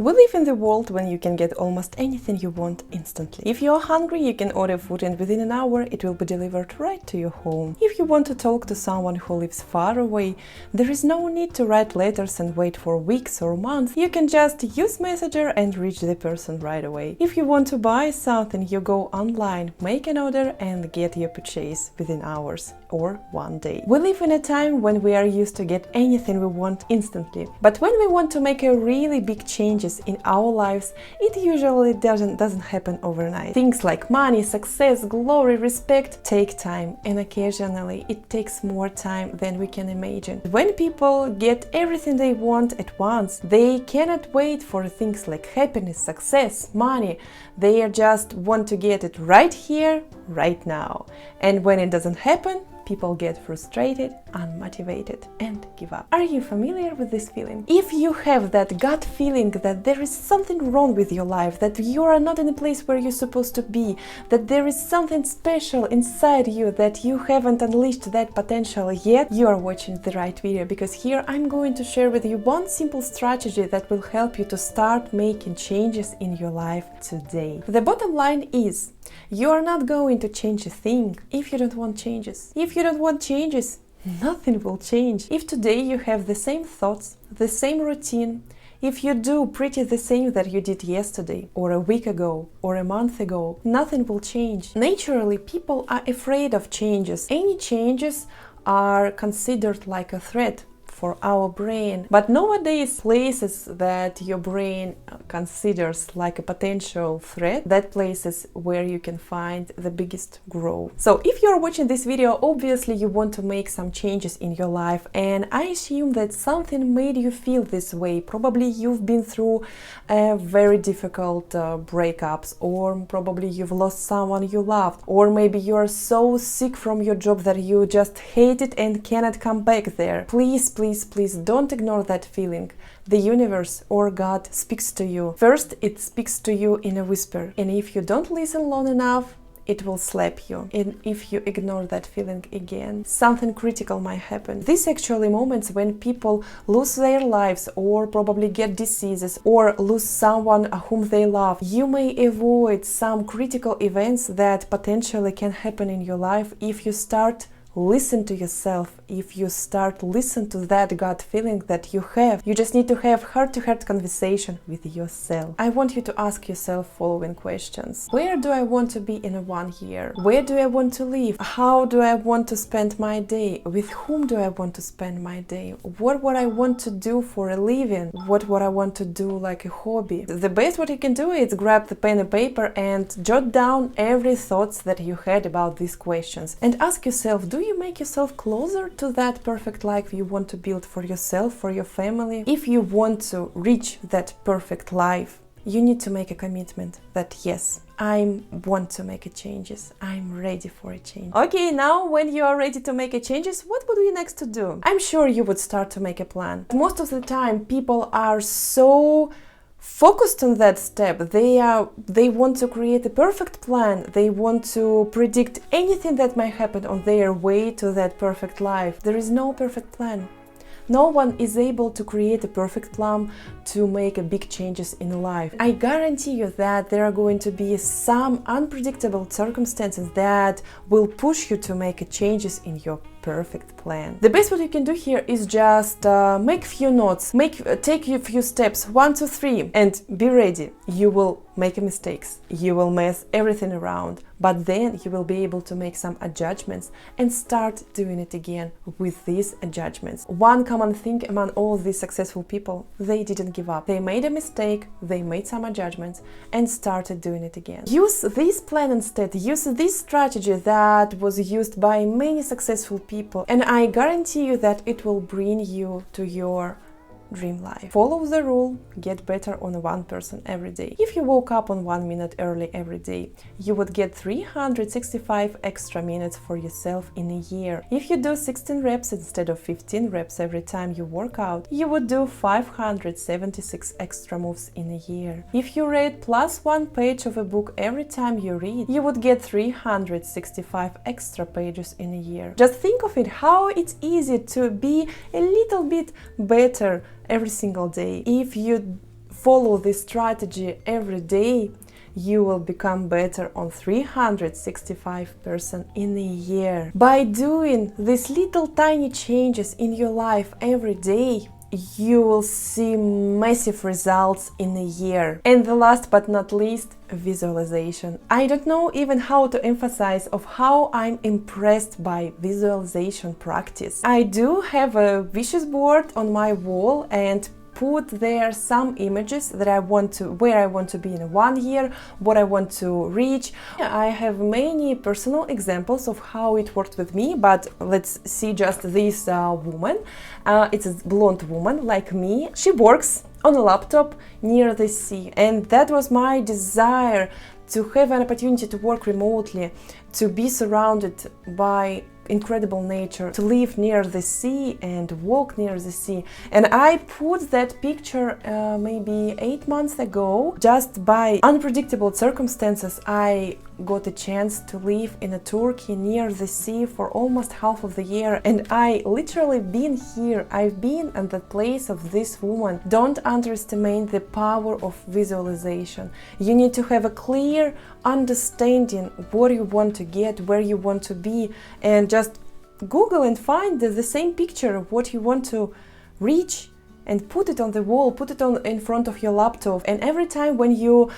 We live in the world when you can get almost anything you want instantly. If you're hungry, you can order food and within an hour it will be delivered right to your home. If you want to talk to someone who lives far away, there is no need to write letters and wait for weeks or months. You can just use Messenger and reach the person right away. If you want to buy something, you go online, make an order and get your purchase within hours or one day. We live in a time when we are used to get anything we want instantly. But when we want to make a really big changes in our lives, it usually doesn't happen overnight. Things like money, success, glory, respect take time, and occasionally it takes more time than we can imagine. When people get everything they want at once, they cannot wait for things like happiness, success, money. They just want to get it right here, right now. And when it doesn't happen, people get frustrated, unmotivated, and give up. Are you familiar with this feeling? If you have that gut feeling that there is something wrong with your life, that you are not in a place where you're supposed to be, that there is something special inside you, that you haven't unleashed that potential yet, you are watching the right video, because here I'm going to share with you one simple strategy that will help you to start making changes in your life today. The bottom line is, you are not going to change a thing if you don't want changes. If you don't want changes, nothing will change. If today you have the same thoughts, the same routine, if you do pretty the same that you did yesterday, or a week ago, or a month ago, nothing will change. Naturally, people are afraid of changes. Any changes are considered like a threat for our brain. But nowadays, places that your brain considers like a potential threat, that places where you can find the biggest growth. So if you're watching this video, obviously you want to make some changes in your life, and I assume that something made you feel this way. Probably you've been through very difficult breakups, or probably you've lost someone you loved, or maybe you are so sick from your job that you just hate it and cannot come back there. Please don't ignore that feeling. The universe or God speaks to you. First, it speaks to you in a whisper, and if you don't listen long enough, it will slap you. And if you ignore that feeling again, something critical might happen. These actually moments when people lose their lives, or probably get diseases, or lose someone whom they love, you may avoid some critical events that potentially can happen in your life if you start listen to yourself, if you start listen to that gut feeling that you have. You just need to have heart-to-heart conversation with yourself. I want you to ask yourself following questions. Where do I want to be in 1 year? Where do I want to live? How do I want to spend my day? With whom do I want to spend my day? What I want to do for a living? What I want to do like a hobby? The best what you can do is grab the pen and paper and jot down every thoughts that you had about these questions, and ask yourself, do you make yourself closer to that perfect life you want to build for yourself, for your family? If you want to reach that perfect life, you need to make a commitment that yes, I want to make a changes. I'm ready for a change. Okay, now when you are ready to make a changes, what would be next to do? I'm sure you would start to make a plan. Most of the time, people are so focused on that step. They want to create a perfect plan. They want to predict anything that might happen on their way to that perfect life. There is no perfect plan. No one is able to create a perfect plan to make a big changes in life. I guarantee you that there are going to be some unpredictable circumstances that will push you to make changes in your perfect plan. The best what you can do here is just make few notes, take a few steps, 1, 2, 3, and be ready. You will make mistakes, you will mess everything around, but then you will be able to make some adjustments and start doing it again with these adjustments. One common thing among all these successful people, they didn't give up. They made a mistake, they made some adjustments and started doing it again. Use this plan instead, use this strategy that was used by many successful people, and I guarantee you that it will bring you to your dream life. Follow the rule, get better on 1% every day. If you woke up on 1 minute early every day, you would get 365 extra minutes for yourself in a year. If you do 16 reps instead of 15 reps every time you work out, you would do 576 extra moves in a year. If you read +1 page of a book every time you read, you would get 365 extra pages in a year. Just think of it, how it's easy to be a little bit better every single day. If you follow this strategy every day, you will become better on 365% in a year. By doing these little tiny changes in your life every day, you will see massive results in a year. And the last but not least, visualization. I don't know even how to emphasize of how I'm impressed by visualization practice. I do have a wishes board on my wall and put there some images that I want to, where I want to be in 1 year, what I want to reach. I have many personal examples of how it worked with me, but let's see just this woman. It's a blonde woman like me. She works on a laptop near the sea, and that was my desire, to have an opportunity to work remotely, to be surrounded by incredible nature, to live near the sea and walk near the sea. And I put that picture maybe 8 months ago. Just by unpredictable circumstances, I got a chance to live in a Turkey near the sea for almost half of the year, and I literally been here. I've been at the place of this woman. Don't underestimate the power of visualization. You need to have a clear understanding what you want to get, where you want to be, and just Google and find the same picture of what you want to reach and put it on the wall, put it on in front of your laptop. And every time when you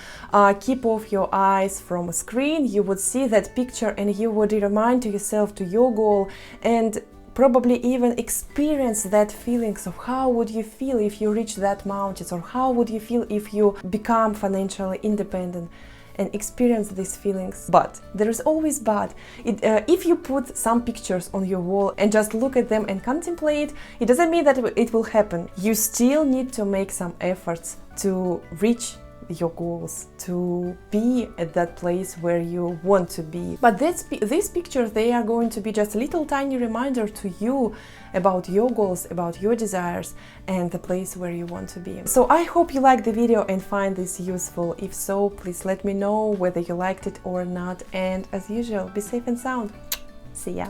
keep off your eyes from a screen, you would see that picture and you would remind to yourself to your goal, and probably even experience that feelings of how would you feel if you reach that mountains, or how would you feel if you become financially independent, and experience these feelings. But there is always but. If you put some pictures on your wall and just look at them and contemplate, it doesn't mean that it will happen. You still need to make some efforts to reach your goals, to be at that place where you want to be. But these pictures, they are going to be just a little tiny reminder to you about your goals, about your desires, and the place where you want to be. So I hope you liked the video and find this useful. If so, please let me know whether you liked it or not. And as usual, be safe and sound. See ya!